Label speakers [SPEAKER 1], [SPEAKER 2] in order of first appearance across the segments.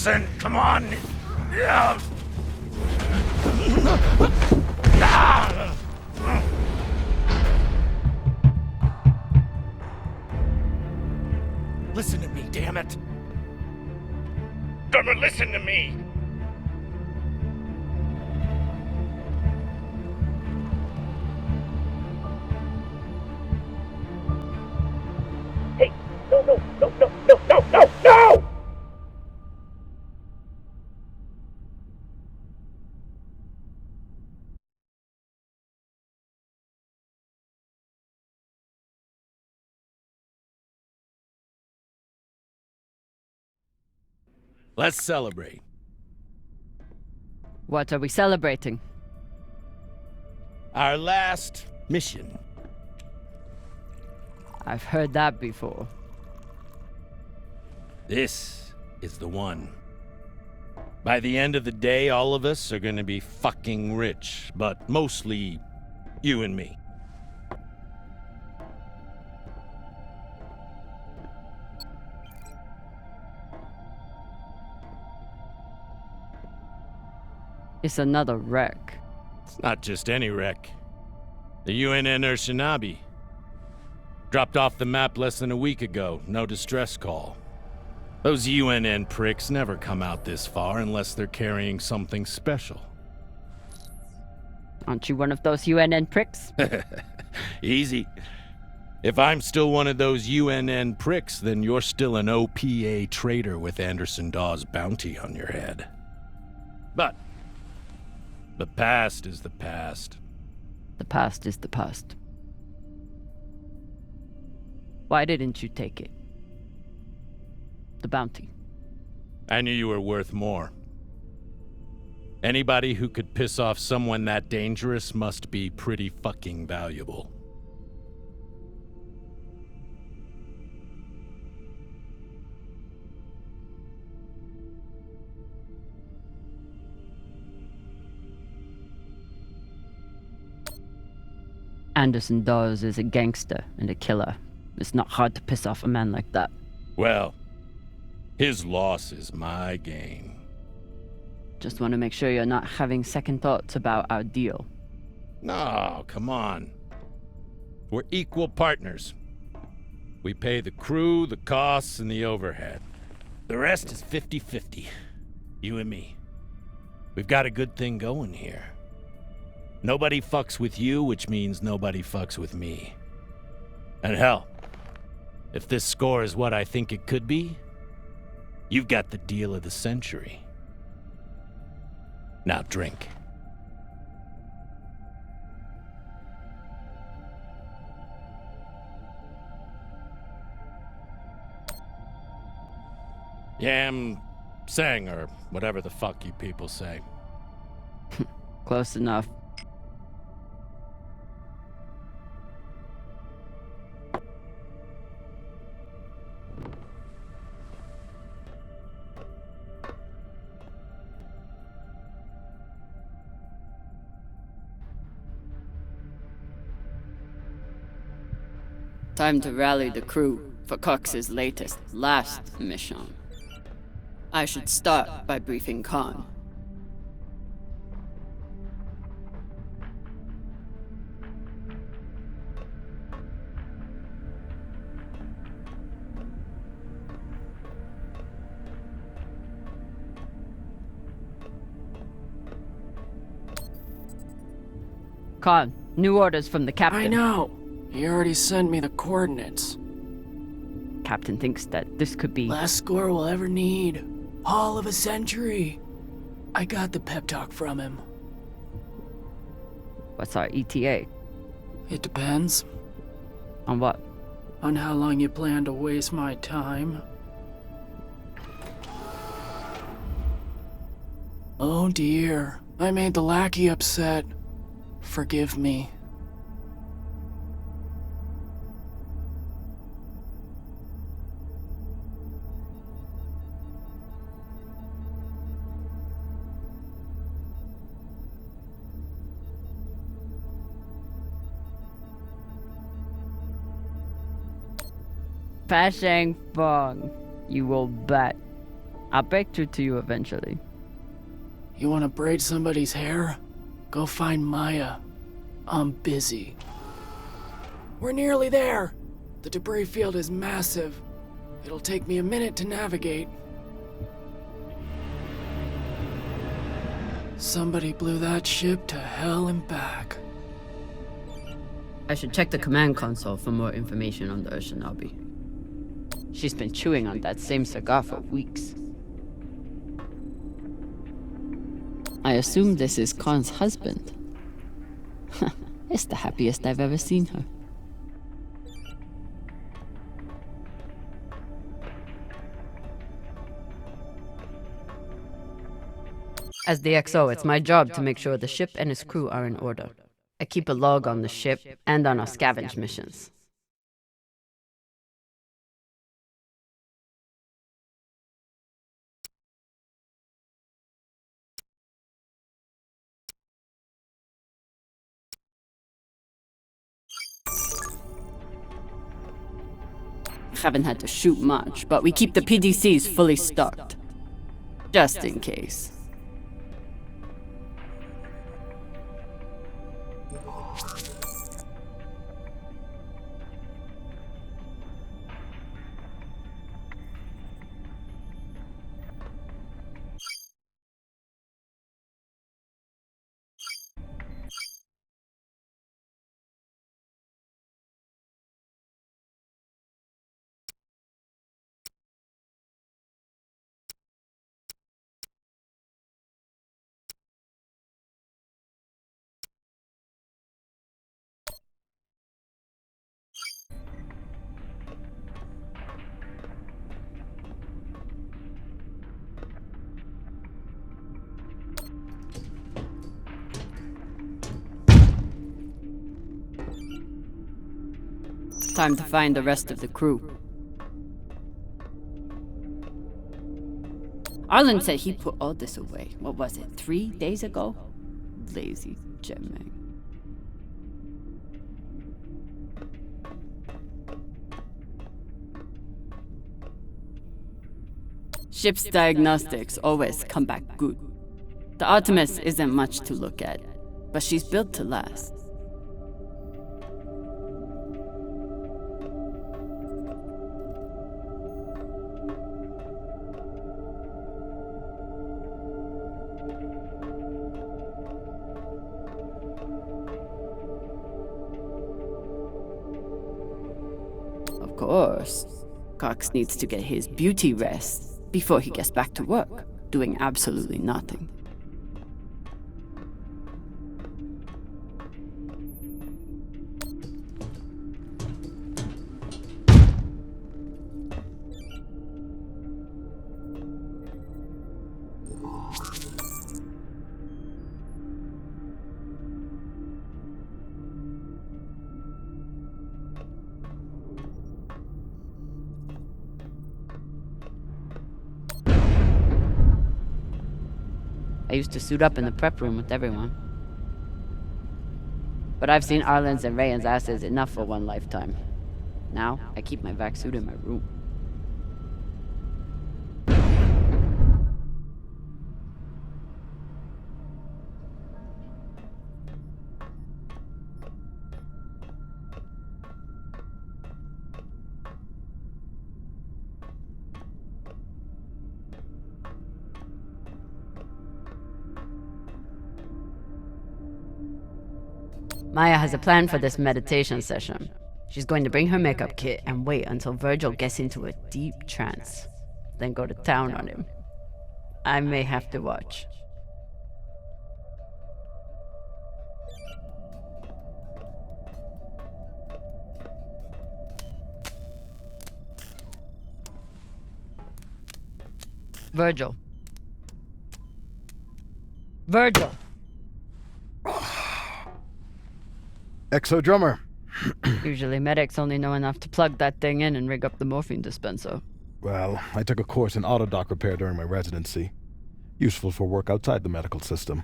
[SPEAKER 1] Listen, come on. Listen to me, damn it. Gonna listen to me. Hey, no! Let's celebrate.
[SPEAKER 2] What are we celebrating?
[SPEAKER 1] Our last mission.
[SPEAKER 2] I've heard that before.
[SPEAKER 1] This is the one. By the end of the day, all of us are gonna be fucking rich, but mostly you and me.
[SPEAKER 2] It's another wreck.
[SPEAKER 1] It's not just any wreck. The UNN Shinabi. Dropped off the map less than a week ago. No distress call. Those UNN pricks never come out this far unless they're carrying something special.
[SPEAKER 2] Aren't you one of those UNN pricks?
[SPEAKER 1] Easy. If I'm still one of those UNN pricks, then you're still an OPA traitor with Anderson Dawes' bounty on your head. But the past is the past.
[SPEAKER 2] The past is the past. Why didn't you take it? The bounty.
[SPEAKER 1] I knew you were worth more. Anybody who could piss off someone that dangerous must be pretty fucking valuable.
[SPEAKER 2] Anderson Dawes is a gangster and a killer. It's not hard to piss off a man like that.
[SPEAKER 1] Well, his loss is my gain.
[SPEAKER 2] Just want to make sure you're not having second thoughts about our deal.
[SPEAKER 1] No, come on. We're equal partners. We pay the crew, the costs, and the overhead. The rest is 50-50. You and me. We've got a good thing going here. Nobody fucks with you, which means nobody fucks with me. And hell, if this score is what I think it could be, you've got the deal of the century. Now drink. Yam sang, or whatever the fuck you people say.
[SPEAKER 2] Close enough. Time to rally the crew for Cox's last mission. I should start by briefing Khan. Khan, new orders from the captain.
[SPEAKER 3] I know. He already sent me the coordinates.
[SPEAKER 2] Captain thinks that this could be...
[SPEAKER 3] Last score we'll ever need. Haul of a century. I got the pep talk from him.
[SPEAKER 2] What's our ETA?
[SPEAKER 3] It depends.
[SPEAKER 2] On what?
[SPEAKER 3] On how long you plan to waste my time. Oh dear. I made the lackey upset. Forgive me.
[SPEAKER 2] Pashang Fong, you will bet. I'll break through to you eventually.
[SPEAKER 3] You wanna braid somebody's hair? Go find Maya. I'm busy. We're nearly there. The debris field is massive. It'll take me a minute to navigate. Somebody blew that ship to hell and back.
[SPEAKER 2] I should check the command console for more information on the Urshinabi. She's been chewing on that same cigar for weeks. I assume this is Khan's husband. It's the happiest I've ever seen her. As the XO, it's my job to make sure the ship and its crew are in order. I keep a log on the ship and on our scavenge missions. Haven't had to shoot much, but we keep the PDCs fully stocked. Just in case. Time to find the rest of the crew. Arlen said he put all this away. What was it, 3 days ago? Lazy Gemeg. Ship's diagnostics always come back good. The Artemis isn't much to look at, but she's built to last. Of course, Cox needs to get his beauty rest before he gets back to work, doing absolutely nothing. I used to suit up in the prep room with everyone. But I've seen Arlen's and Rayan's asses enough for one lifetime. Now, I keep my vac suit in my room. Maya has a plan for this meditation session. She's going to bring her makeup kit and wait until Virgil gets into a deep trance, then go to town on him. I may have to watch. Virgil. Virgil!
[SPEAKER 4] Exo drummer.
[SPEAKER 2] Usually medics only know enough to plug that thing in and rig up the morphine dispenser.
[SPEAKER 4] Well, I took a course in autodoc repair during my residency. Useful for work outside the medical system.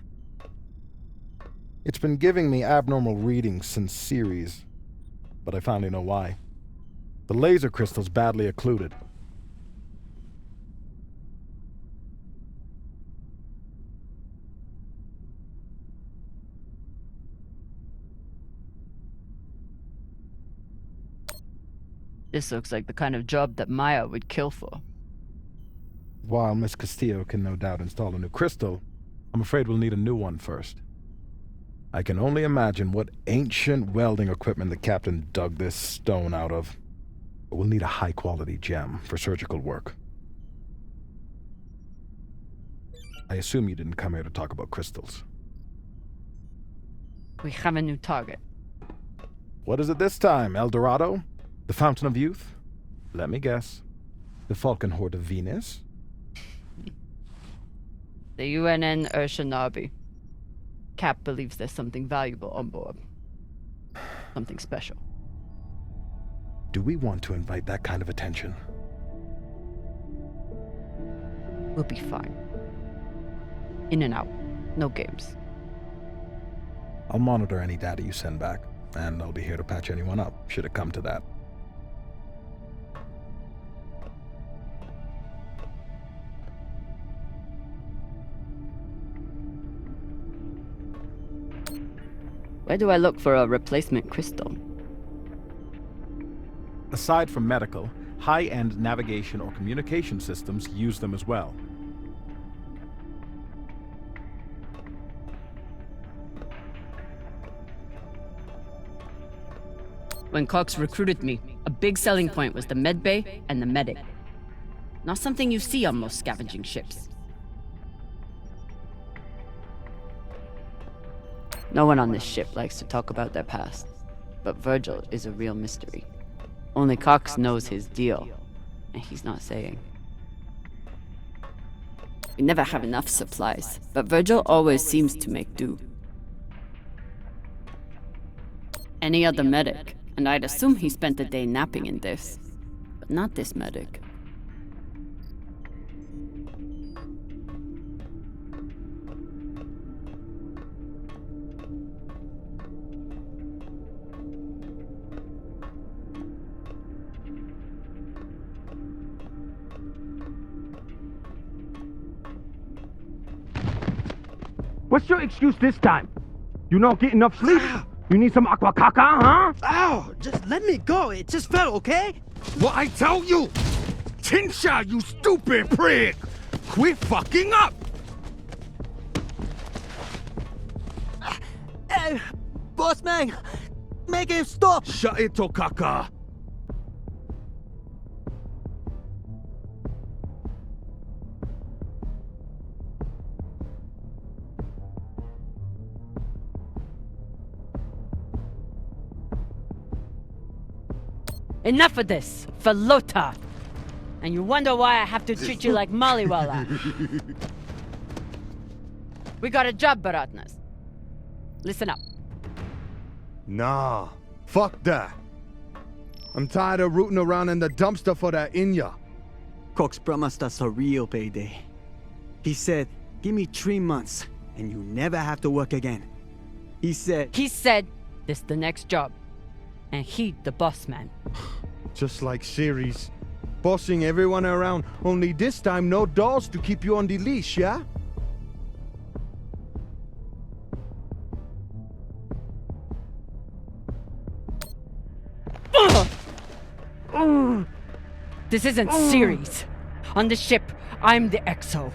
[SPEAKER 4] It's been giving me abnormal readings since series, but I finally know why. The laser crystal's badly occluded.
[SPEAKER 2] This looks like the kind of job that Maya would kill for.
[SPEAKER 4] While Miss Castillo can no doubt install a new crystal, I'm afraid we'll need a new one first. I can only imagine what ancient welding equipment the captain dug this stone out of. But we'll need a high-quality gem for surgical work. I assume you didn't come here to talk about crystals.
[SPEAKER 2] We have a new target.
[SPEAKER 4] What is it this time, El Dorado? The Fountain of Youth? Let me guess. The Falcon Horde of Venus?
[SPEAKER 2] The UNN Urshanabi. Cap believes there's something valuable on board. Something special.
[SPEAKER 4] Do we want to invite that kind of attention?
[SPEAKER 2] We'll be fine. In and out. No games.
[SPEAKER 4] I'll monitor any data you send back, and I'll be here to patch anyone up, should it come to that.
[SPEAKER 2] Where do I look for a replacement crystal?
[SPEAKER 4] Aside from medical, high-end navigation or communication systems use them as well.
[SPEAKER 2] When Cox recruited me, a big selling point was the med bay and the medic. Not something you see on most scavenging ships. No one on this ship likes to talk about their past, but Virgil is a real mystery. Only Cox knows his deal, and he's not saying. We never have enough supplies, but Virgil always seems to make do. Any other medic, and I'd assume he spent the day napping in this, but not this medic.
[SPEAKER 5] What's your excuse this time? You not get enough sleep? You need some aqua caca, huh?
[SPEAKER 6] Ow! Just let me go. It just fell, okay?
[SPEAKER 1] What I tell you? Tinsha, you stupid prick! Quit fucking up!
[SPEAKER 6] Hey, boss man, make him stop.
[SPEAKER 1] Shut it, Tokaka!
[SPEAKER 2] Enough of this, Falota! And you wonder why I have to treat you like Maliwala. We got a job, Baratnas. Listen up.
[SPEAKER 7] Nah, fuck that. I'm tired of rooting around in the dumpster for that Inya.
[SPEAKER 6] Cox promised us a real payday. He said, give me 3 months, and you never have to work again. He said,
[SPEAKER 2] this the next job. And he the boss man.
[SPEAKER 7] Just like Ceres. Bossing everyone around, only this time no dolls to keep you on the leash, yeah?
[SPEAKER 2] This isn't Ceres. On the ship, I'm the XO.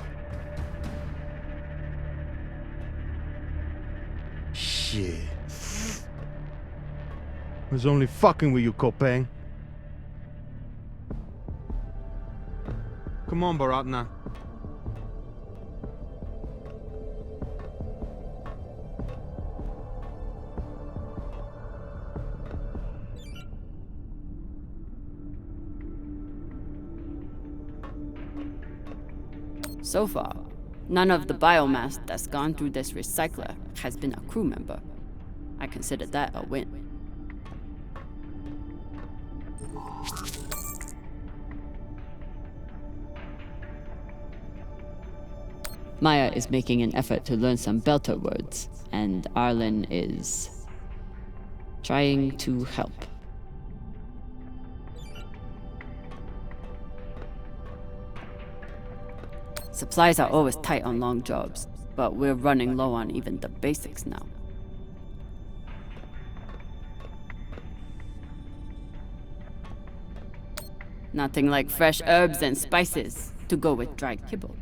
[SPEAKER 7] Shit. I was only fucking with you, Kopeng. Come on, Baratna.
[SPEAKER 2] So far, none of the biomass that's gone through this recycler has been a crew member. I consider that a win. Maya is making an effort to learn some Belter words, and Arlen is trying to help. Supplies are always tight on long jobs, but we're running low on even the basics now. Nothing like fresh herbs and spices to go with dry kibble.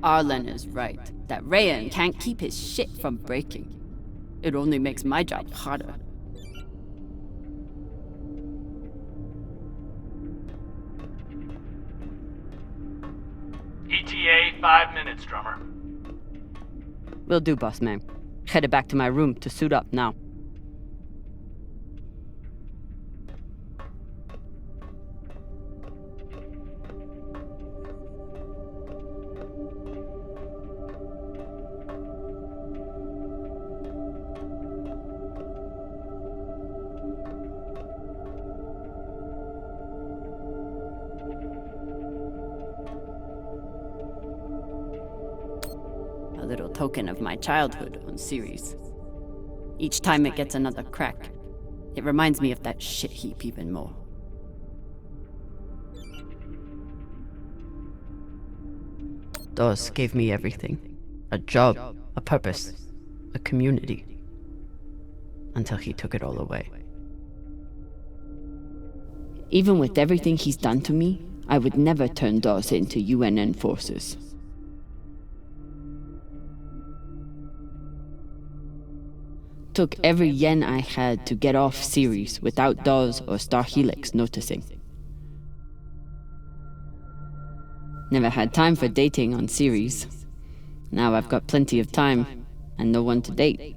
[SPEAKER 2] Arlen is right, that Rayan can't keep his shit from breaking. It only makes my job harder.
[SPEAKER 8] ETA 5 minutes, drummer.
[SPEAKER 2] Will do, boss man. Headed back to my room to suit up now. A little token of my childhood on series. Each time it gets another crack, it reminds me of that shit heap even more. Dawes gave me everything. A job, a purpose, a community. Until he took it all away. Even with everything he's done to me, I would never turn Dawes into UNN forces. Took every yen I had to get off Ceres without Dawes or Star Helix noticing. Never had time for dating on Ceres. Now I've got plenty of time and no one to date.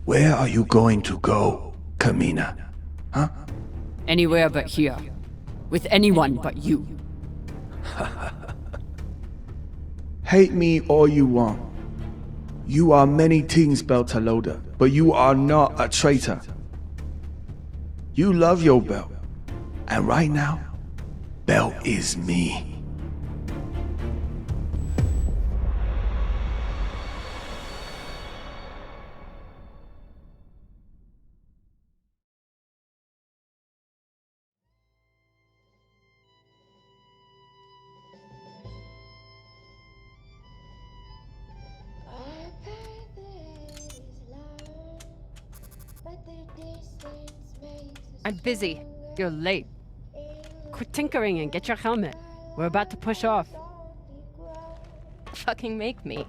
[SPEAKER 9] Where are you going to go, Kamina? Huh?
[SPEAKER 2] Anywhere but here. With anyone but you.
[SPEAKER 9] Hate me all you want. You are many things, Beltaloda, but you are not a traitor. You love your Belt. And right now, Belt is me.
[SPEAKER 2] I'm busy. You're late. Quit tinkering and get your helmet. We're about to push off.
[SPEAKER 10] Fucking make me.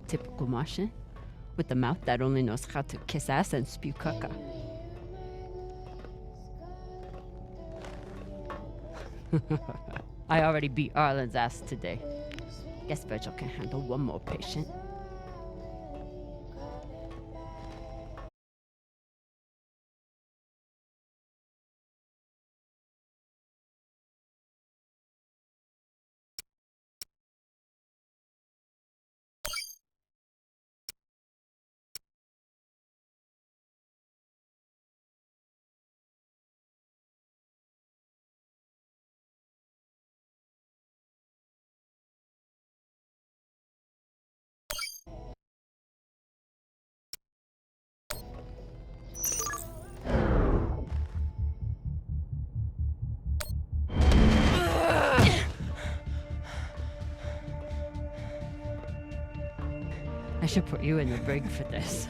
[SPEAKER 2] Typical Martian, with the mouth that only knows how to kiss ass and spew caca. I already beat Arlen's ass today. Guess Virgil can handle one more patient. I should put you in the brig for this.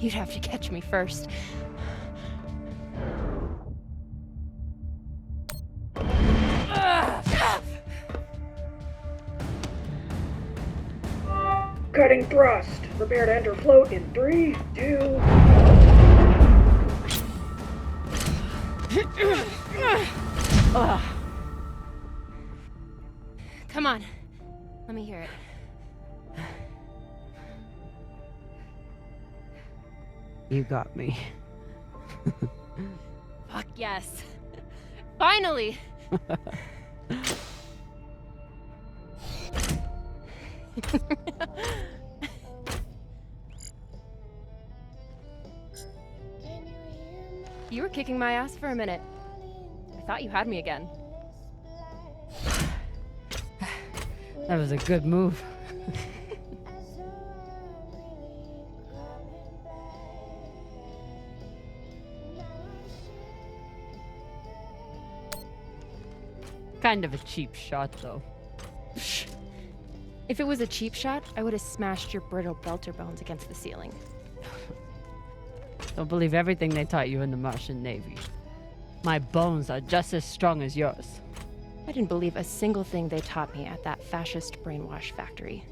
[SPEAKER 10] You'd have to catch me first.
[SPEAKER 11] Cutting thrust. Prepare to enter float in 3, 2...
[SPEAKER 10] Come on. Let me hear it.
[SPEAKER 2] You got me.
[SPEAKER 10] Fuck yes. Finally! kicking my ass for a minute. I thought you had me again.
[SPEAKER 2] That was a good move. Kind of a cheap shot, though.
[SPEAKER 10] If it was a cheap shot, I would have smashed your brittle belter bones against the ceiling.
[SPEAKER 2] Don't believe everything they taught you in the Martian Navy. My bones are just as strong as yours.
[SPEAKER 10] I didn't believe a single thing they taught me at that fascist brainwash factory.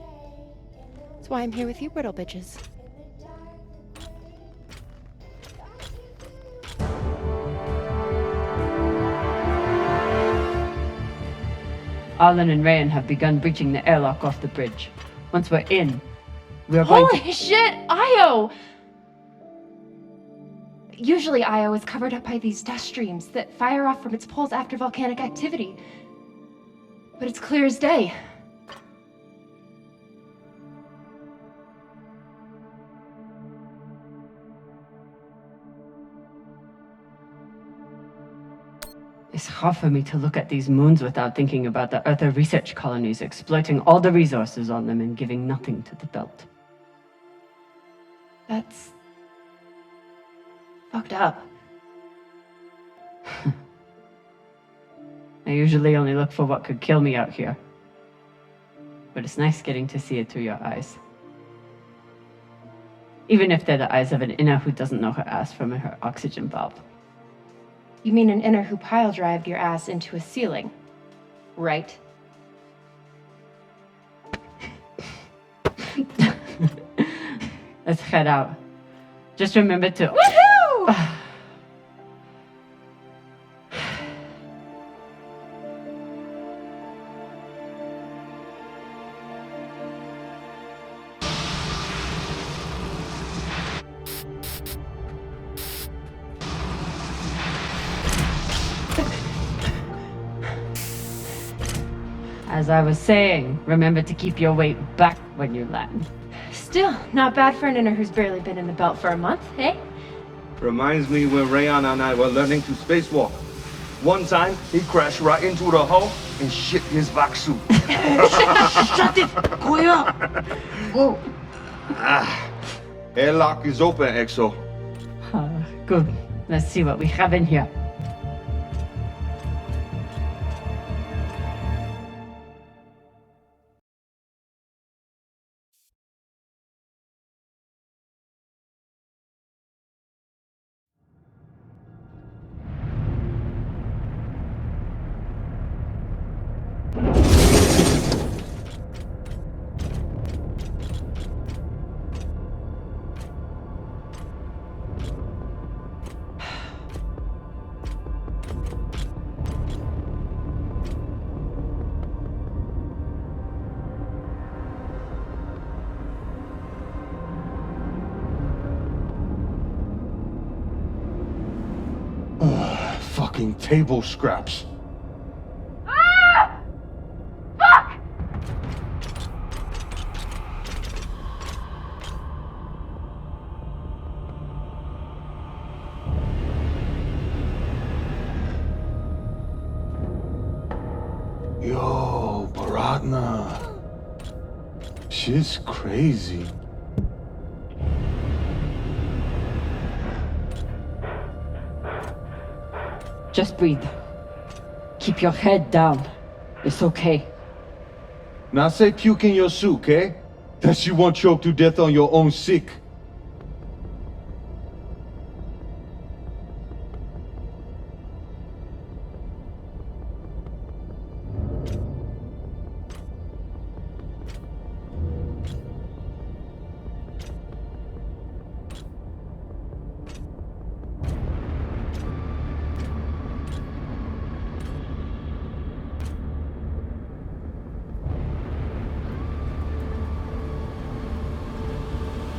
[SPEAKER 10] That's why I'm here with you brittle bitches.
[SPEAKER 2] Arlen and Rayan have begun breaching the airlock off the bridge. Once we're in, we are going
[SPEAKER 10] Holy shit! Io! Usually Io is covered up by these dust streams that fire off from its poles after volcanic activity. But it's clear as day.
[SPEAKER 2] It's hard for me to look at these moons without thinking about the Earther research colonies exploiting all the resources on them and giving nothing to the belt.
[SPEAKER 10] That's fucked up.
[SPEAKER 2] I usually only look for what could kill me out here. But it's nice getting to see it through your eyes. Even if they're the eyes of an inner who doesn't know her ass from her oxygen valve.
[SPEAKER 10] You mean an inner who pile-drived your ass into a ceiling, right?
[SPEAKER 2] Let's head out. Just remember to...
[SPEAKER 10] Woohoo!
[SPEAKER 2] As I was saying, remember to keep your weight back when you land.
[SPEAKER 10] Still, not bad for an inner who's barely been in the belt for a month, eh?
[SPEAKER 12] Reminds me when Rayan and I were learning to spacewalk. One time, he crashed right into the hull and shit his vac suit.
[SPEAKER 9] Shut it! Kuya! Whoa.
[SPEAKER 12] Airlock is open, Exo.
[SPEAKER 2] Good. Let's see what we have in here.
[SPEAKER 7] Fucking table scraps.
[SPEAKER 10] Ah! Fuck!
[SPEAKER 7] Yo, Baratna. Shit's crazy.
[SPEAKER 2] Just breathe. Keep your head down. It's okay.
[SPEAKER 7] Now say puke in your suit, okay? That you won't choke to death on your own sick.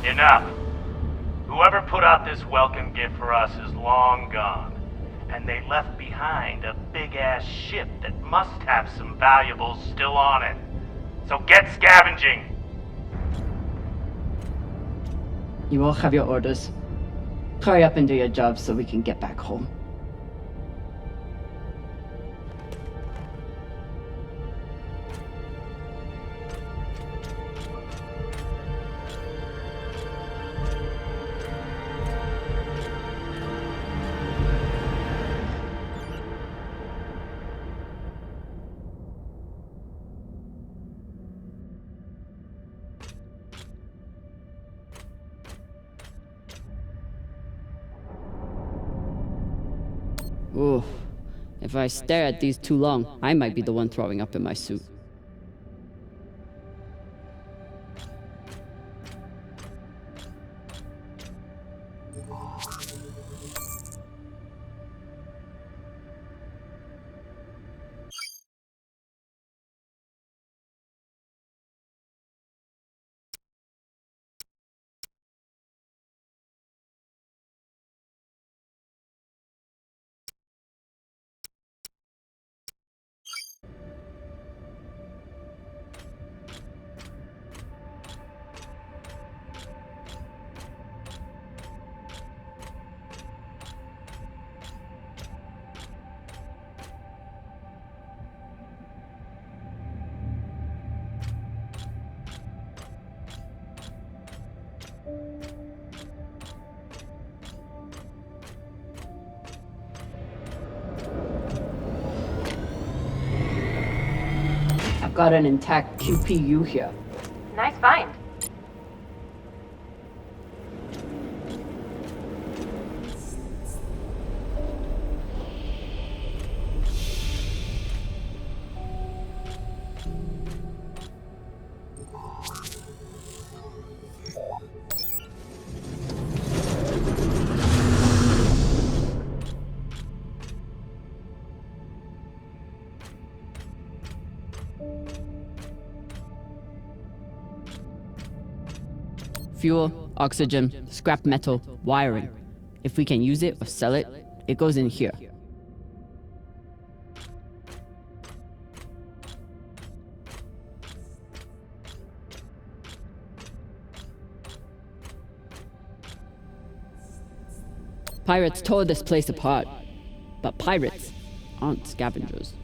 [SPEAKER 8] Enough. Whoever put out this welcome gift for us is long gone. And they left behind a big-ass ship that must have some valuables still on it. So get scavenging!
[SPEAKER 2] You all have your orders. Hurry up and do your job so we can get back home. Ooh, if I stare at these too long, I might be the one throwing up in my suit. I've got an intact QPU here.
[SPEAKER 10] Nice find.
[SPEAKER 2] Fuel, oxygen, scrap metal, wiring. If we can use it or sell it, it goes in here. Pirates tore this place apart, but pirates aren't scavengers.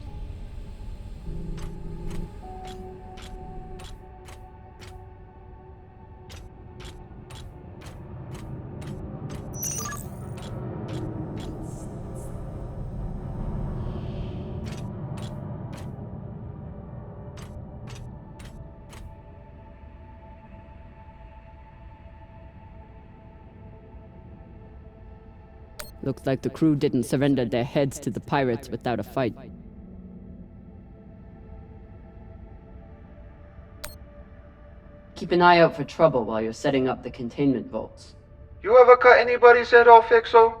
[SPEAKER 2] Looks like the crew didn't surrender their heads to the pirates without a fight. Keep an eye out for trouble while you're setting up the containment vaults.
[SPEAKER 12] You ever cut anybody's head off, Exo?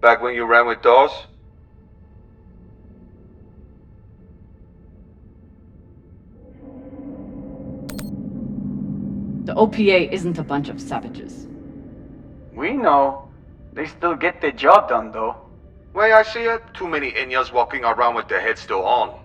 [SPEAKER 12] Back when you ran with Dawes?
[SPEAKER 2] The OPA isn't a bunch of savages.
[SPEAKER 6] We know. They still get the job done, though.
[SPEAKER 12] Way I see it, too many Inyas walking around with their heads still on.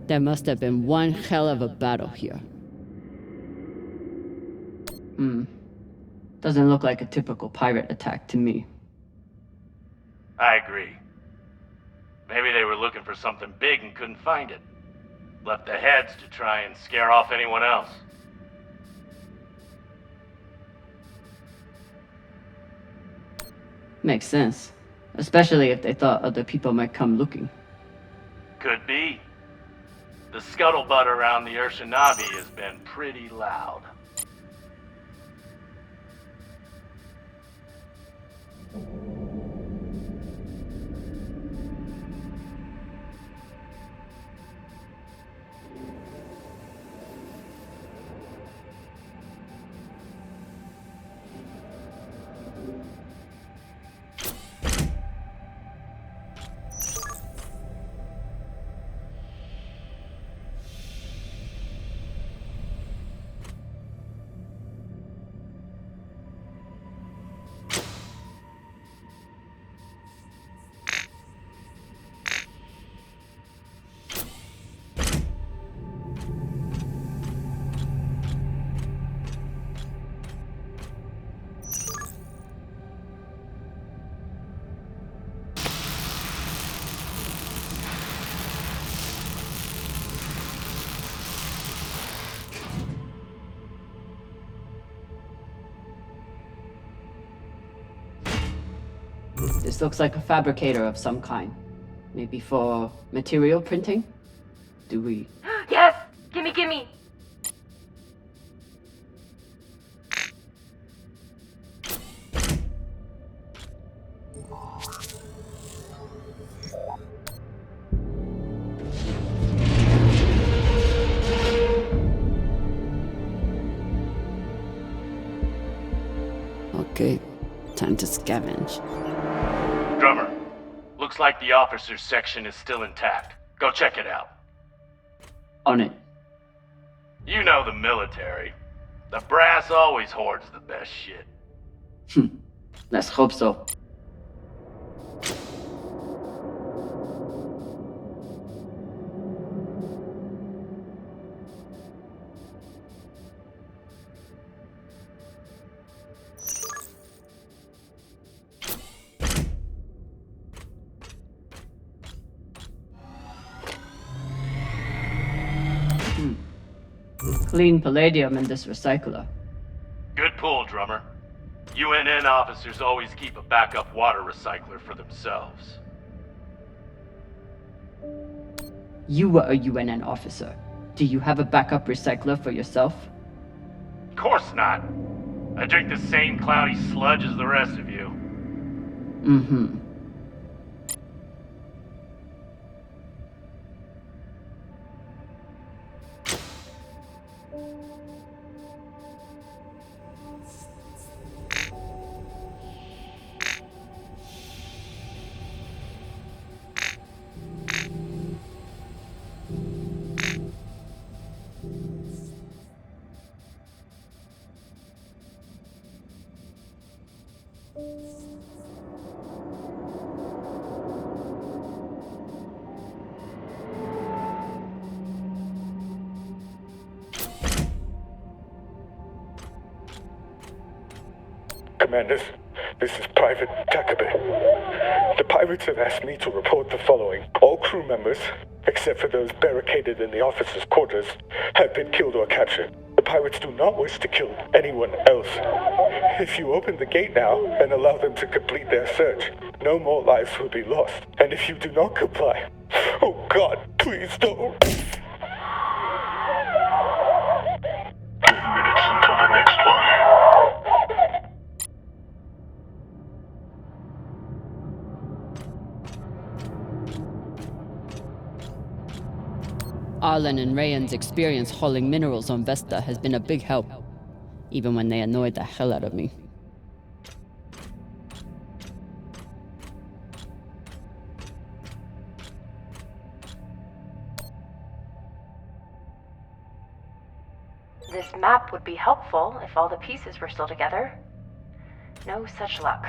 [SPEAKER 2] There must have been one hell of a battle here. Doesn't look like a typical pirate attack to me.
[SPEAKER 8] I agree. Maybe they were looking for something big and couldn't find it. Left the heads to try and scare off anyone else.
[SPEAKER 2] Makes sense. Especially if they thought other people might come looking.
[SPEAKER 8] Could be. The scuttlebutt around the Urshanabi has been pretty loud.
[SPEAKER 2] This looks like a fabricator of some kind. Maybe for material printing? Do we...
[SPEAKER 10] Yes! Gimme, gimme!
[SPEAKER 2] Okay, time to scavenge.
[SPEAKER 8] Drummer, looks like the officers section is still intact. Go check it out.
[SPEAKER 2] On it.
[SPEAKER 8] You know the military. The brass always hoards the best shit.
[SPEAKER 2] Let's hope so. Clean palladium in this recycler.
[SPEAKER 8] Good pull, Drummer. UNN officers always keep a backup water recycler for themselves.
[SPEAKER 2] You were a UNN officer. Do you have a backup recycler for yourself?
[SPEAKER 8] Of course not. I drink the same cloudy sludge as the rest of you.
[SPEAKER 2] Mm-hmm.
[SPEAKER 13] Commanders, this is Private Takabe. The pirates have asked me to report the following. All crew members, except for those barricaded in the officers' quarters, have been killed or captured. The pirates do not wish to kill anyone else. If you open the gate now and allow them to complete their search, no more lives will be lost. And if you do not comply, oh God, please don't.
[SPEAKER 14] 2 minutes until the next one.
[SPEAKER 2] Arlen and Rayan's experience hauling minerals on Vesta has been a big help, even when they annoyed the hell out of me.
[SPEAKER 10] This map would be helpful if all the pieces were still together. No such luck.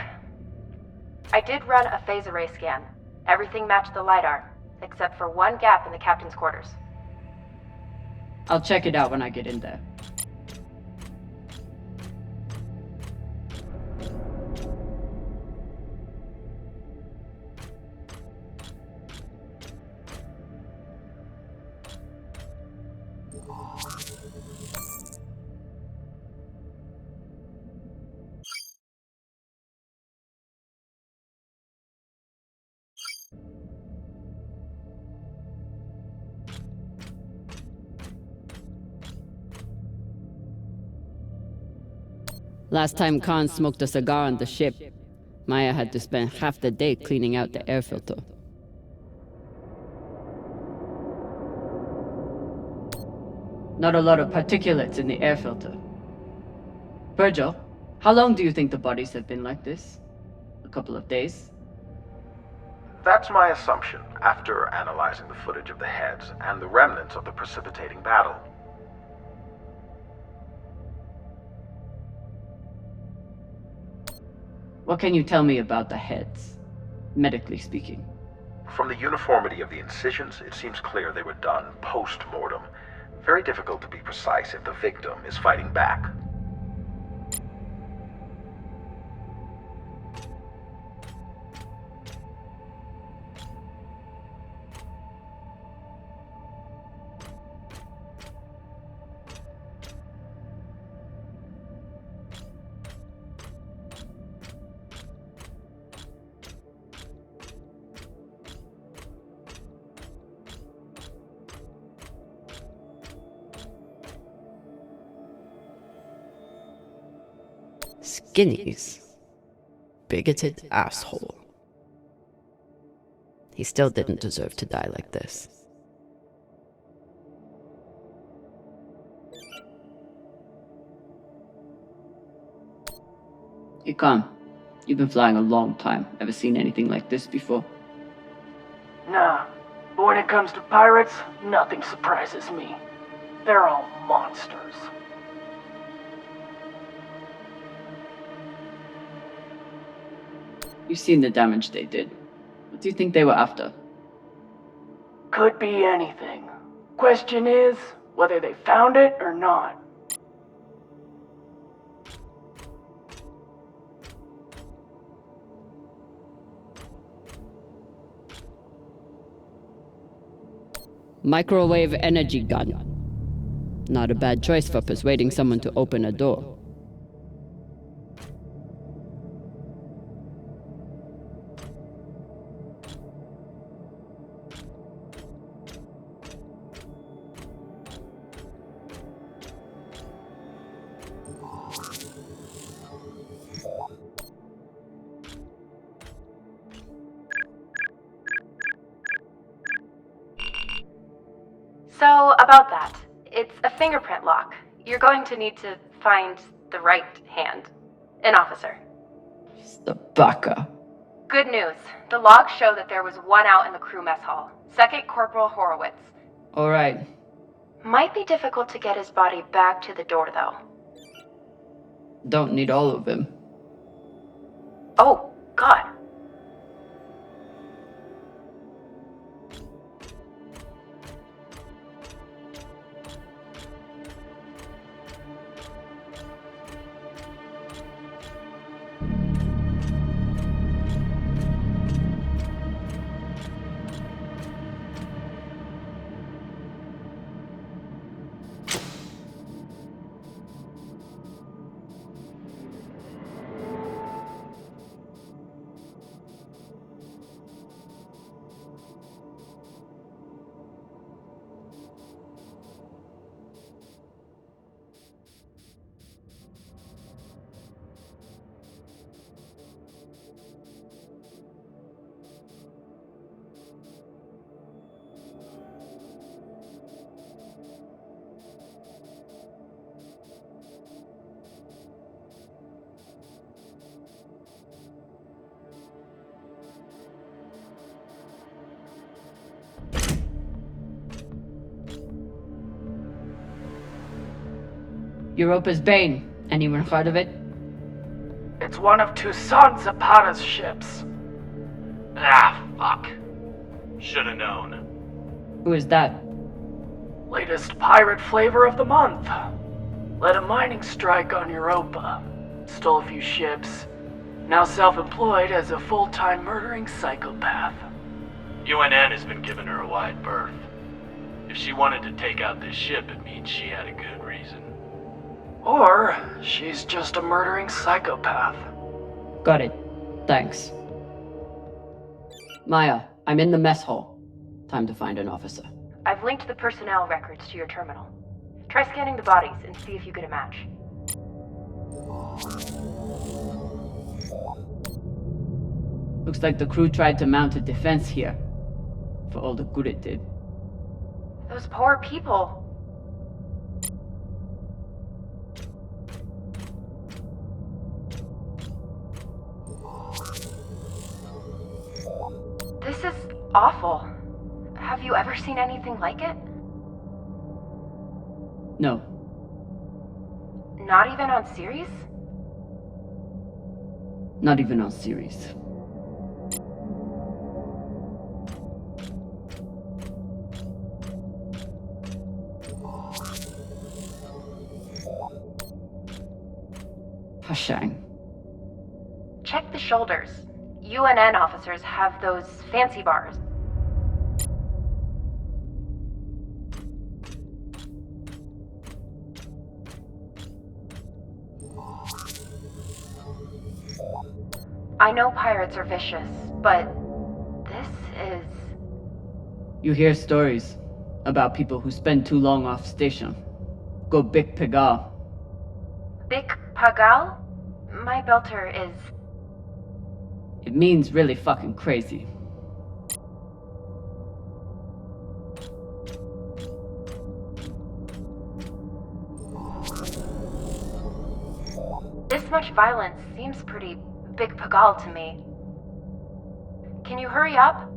[SPEAKER 10] I did run a phase array scan. Everything matched the LiDAR, except for one gap in the captain's quarters.
[SPEAKER 2] I'll check it out when I get in there. Last time Khan smoked a cigar on the ship, Maya had to spend half the day cleaning out the air filter. Not a lot of particulates in the air filter. Virgil, how long do you think the bodies have been like this? A couple of days?
[SPEAKER 15] That's my assumption, after analyzing the footage of the heads and the remnants of the precipitating battle.
[SPEAKER 2] What can you tell me about the heads, medically speaking?
[SPEAKER 15] From the uniformity of the incisions, it seems clear they were done post-mortem. Very difficult to be precise if the victim is fighting back.
[SPEAKER 2] Skinny's bigoted asshole. He still didn't deserve to die like this. Hey, Khan, you've been flying a long time. Ever seen anything like this before?
[SPEAKER 3] Nah, but when it comes to pirates, nothing surprises me. They're all monsters.
[SPEAKER 2] You've seen the damage they did. What do you think they were after?
[SPEAKER 3] Could be anything. Question is, whether they found it or not.
[SPEAKER 2] Microwave energy gun. Not a bad choice for persuading someone to open a door.
[SPEAKER 10] So, about that. It's a fingerprint lock. You're going to need to find the right hand. An officer.
[SPEAKER 2] The baka.
[SPEAKER 10] Good news. The logs show that there was one out in the crew mess hall. Second Corporal Horowitz.
[SPEAKER 2] Alright.
[SPEAKER 10] Might be difficult to get his body back to the door, though.
[SPEAKER 2] Don't need all of him.
[SPEAKER 10] Oh, God.
[SPEAKER 2] Europa's Bane. Anyone heard of it?
[SPEAKER 3] It's one of Toussaint Zapata's ships.
[SPEAKER 8] Ah, fuck. Should've known.
[SPEAKER 2] Who is that?
[SPEAKER 3] Latest pirate flavor of the month. Led a mining strike on Europa. Stole a few ships. Now self-employed as a full-time murdering psychopath.
[SPEAKER 8] UNN has been giving her a wide berth. If she wanted to take out this ship, it means she had a good reason.
[SPEAKER 3] Or she's just a murdering psychopath.
[SPEAKER 2] Got it. Thanks. Maya, I'm in the mess hall. Time to find an officer.
[SPEAKER 10] I've linked the personnel records to your terminal. Try scanning the bodies and see if you get a match.
[SPEAKER 2] Looks like the crew tried to mount a defense here. For all the good it did.
[SPEAKER 10] Those poor people. This is awful. Have you ever seen anything like it?
[SPEAKER 2] No.
[SPEAKER 10] Not even on series?
[SPEAKER 2] Not even on series. A shame.
[SPEAKER 10] Check the shoulders. UNN officers have those fancy bars. I know pirates are vicious, but this is...
[SPEAKER 2] You hear stories about people who spend too long off station. Go Big Pigal.
[SPEAKER 10] Big Pagal? My belter is...
[SPEAKER 2] It means really fucking crazy.
[SPEAKER 10] This much violence seems pretty Big Pagal to me. Can you hurry up?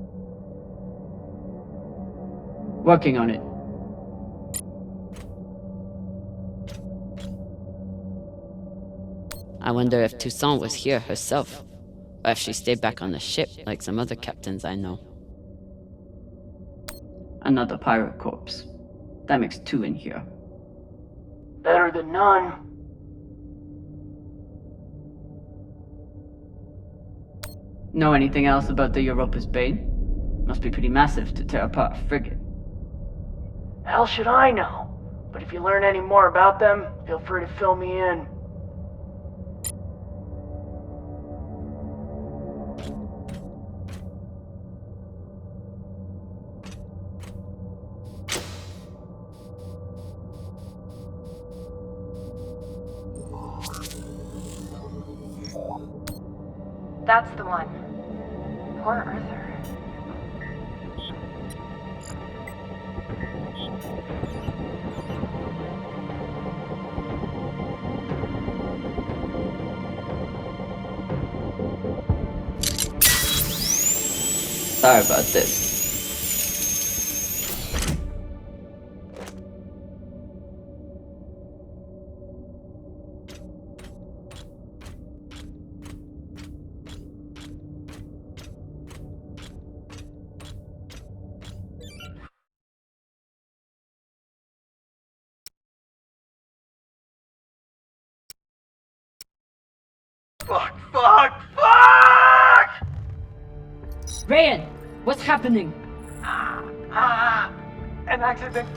[SPEAKER 2] Working on it. I wonder if Toussaint was here herself, or if she stayed back on the ship like some other captains I know. Another pirate corpse. That makes 2 in here.
[SPEAKER 3] Better than none.
[SPEAKER 2] Know anything else about the Europa's Bane? Must be pretty massive to tear apart a frigate.
[SPEAKER 3] Hell should I know? But if you learn any more about them, feel free to fill me in.
[SPEAKER 10] That's the one. Poor Arthur.
[SPEAKER 2] Sorry about this.
[SPEAKER 12] Fuck!
[SPEAKER 2] Ryan, what's happening?
[SPEAKER 12] An accident.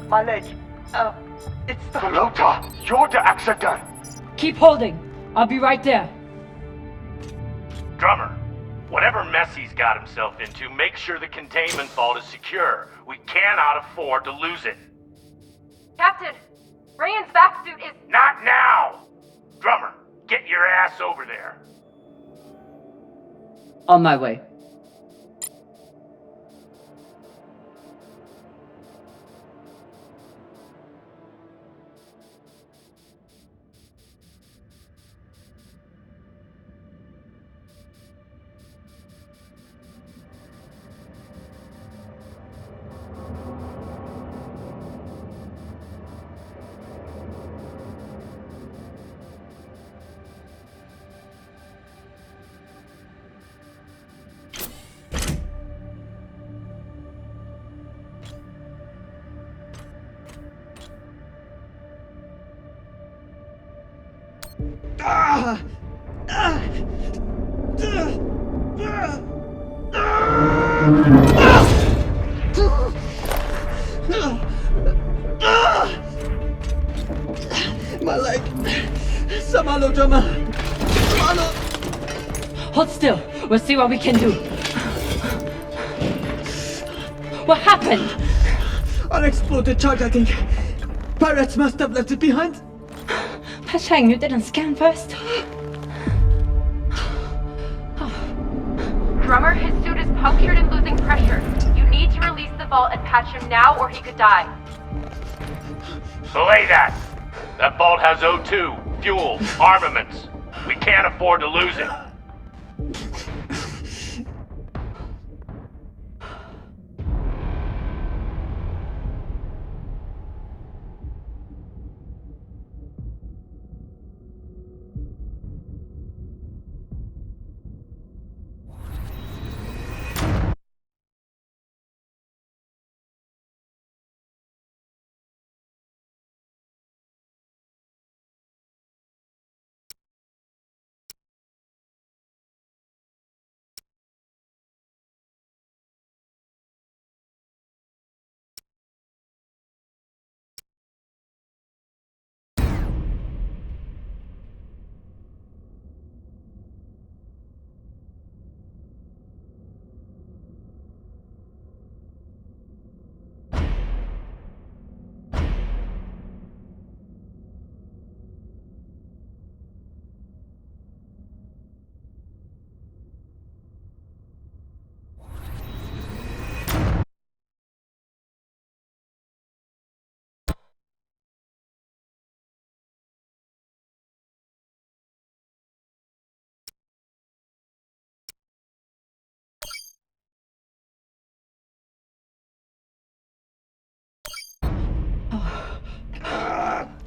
[SPEAKER 12] My leg. It's the... Pelota, you're the accident.
[SPEAKER 2] Keep holding. I'll be right there.
[SPEAKER 8] Drummer, whatever mess he's got himself into, make sure the containment vault is secure. We cannot afford to lose it.
[SPEAKER 10] Captain, Ryan's back suit is...
[SPEAKER 8] Not now! Drummer, get your ass over there.
[SPEAKER 2] On my way.
[SPEAKER 6] My leg. Samalo, drummer. Samalo.
[SPEAKER 2] Hold still. We'll see what we can do. What happened?
[SPEAKER 6] Unexploded charge, I think. Pirates must have left it behind.
[SPEAKER 16] Hashang, you didn't scan first.
[SPEAKER 10] Drummer, his suit is punctured and losing pressure. You need to release the vault and patch him now or he could die.
[SPEAKER 8] Belay that! That vault has O2, fuel, armaments. We can't afford to lose it.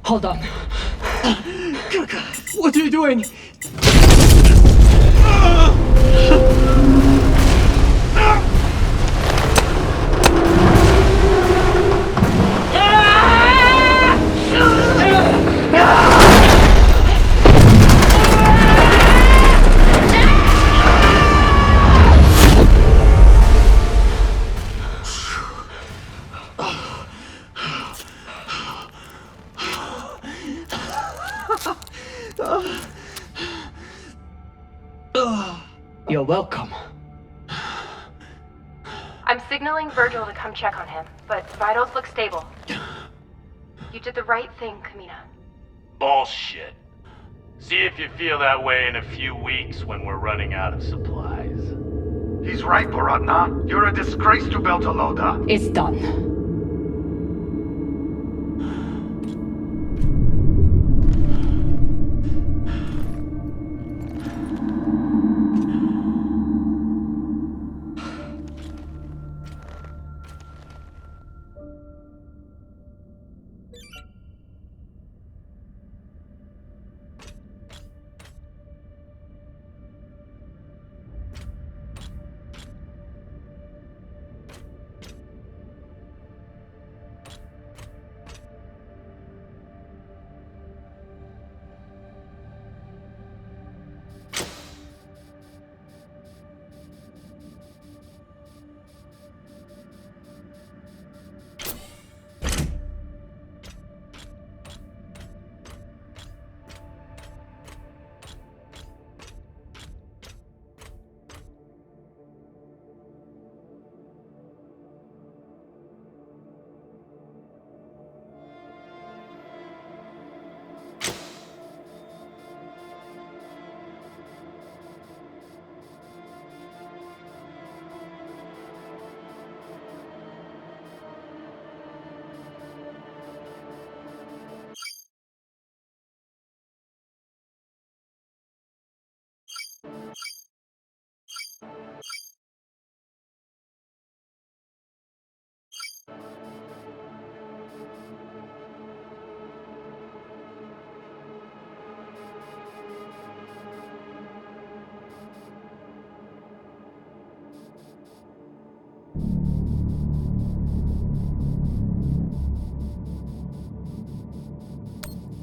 [SPEAKER 16] Hold on.
[SPEAKER 3] What are you doing?
[SPEAKER 16] You're welcome.
[SPEAKER 10] I'm signaling Virgil to come check on him, but vitals look stable. You did the right thing, Kamina.
[SPEAKER 8] Bullshit. See if you feel that way in a few weeks when we're running out of supplies.
[SPEAKER 15] He's right, Baratna. You're a disgrace to Beltaloda.
[SPEAKER 16] It's done.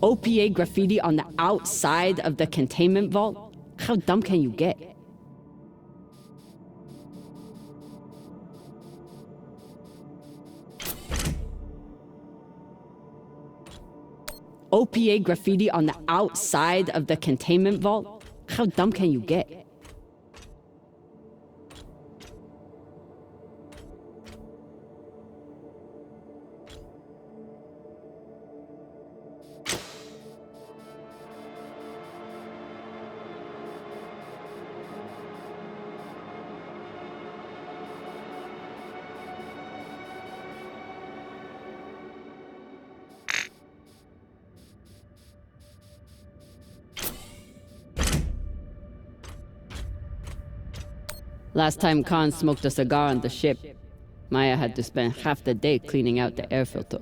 [SPEAKER 2] OPA graffiti on the outside of the containment vault? How dumb can you get? OPA graffiti on the outside of the containment vault? How dumb can you get? Last time Khan smoked a cigar on the ship, Maya had to spend half the day cleaning out the air filter.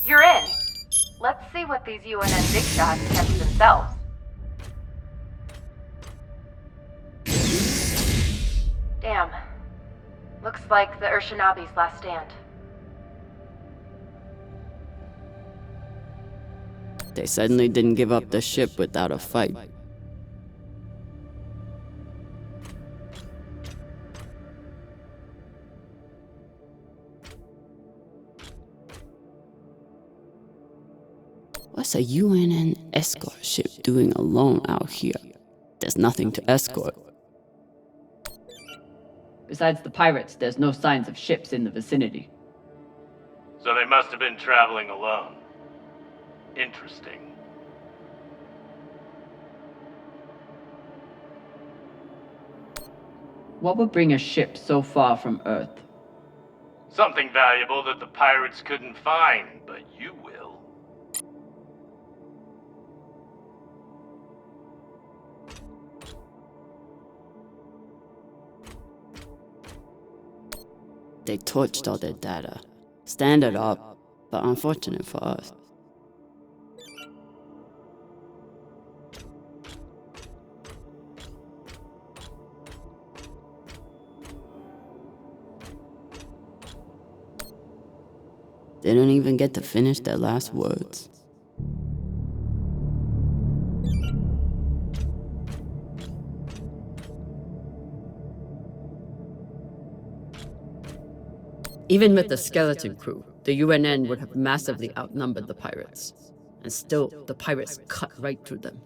[SPEAKER 10] You're in. Let's see what these UNN big shots kept to themselves. Damn. Looks like the Urshanabi's last stand.
[SPEAKER 2] They suddenly didn't give up the ship without a fight. What's a UNN escort ship doing alone out here? There's nothing to escort. Besides the pirates, there's no signs of ships in the vicinity.
[SPEAKER 8] So they must have been traveling alone. Interesting.
[SPEAKER 2] What would bring a ship so far from Earth?
[SPEAKER 8] Something valuable that the pirates couldn't find, but you will.
[SPEAKER 2] They torched all their data. Standard up, but unfortunate for us. They don't even get to finish their last words. Even with the skeleton crew, the UNN would have massively outnumbered the pirates. And still, the pirates cut right through them.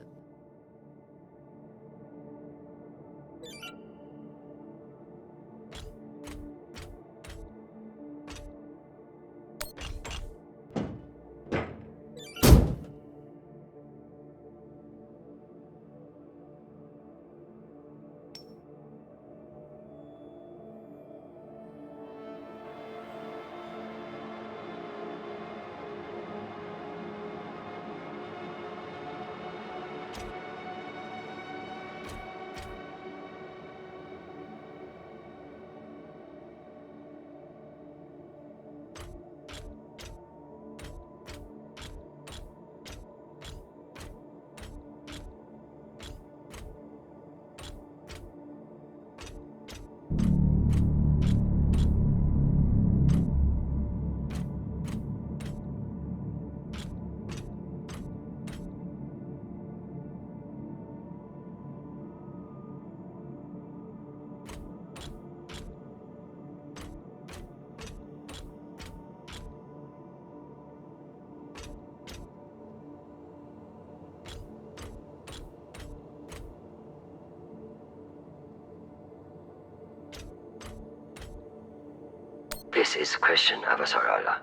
[SPEAKER 17] This is Christian Avasarala,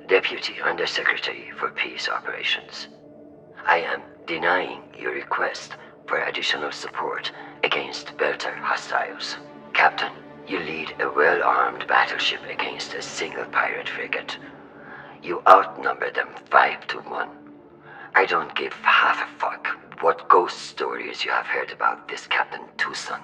[SPEAKER 17] Deputy Undersecretary for Peace Operations. I am denying your request for additional support against Belter hostiles. Captain, you lead a well-armed battleship against a single pirate frigate. You outnumber them 5-1. I don't give half a fuck what ghost stories you have heard about this Captain Tucson.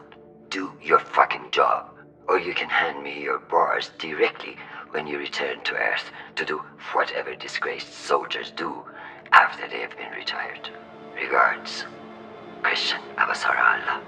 [SPEAKER 17] Do your fucking job, or you can hand me your bars directly when you return to Earth to do whatever disgraced soldiers do after they have been retired. Regards, Christian Avasarala.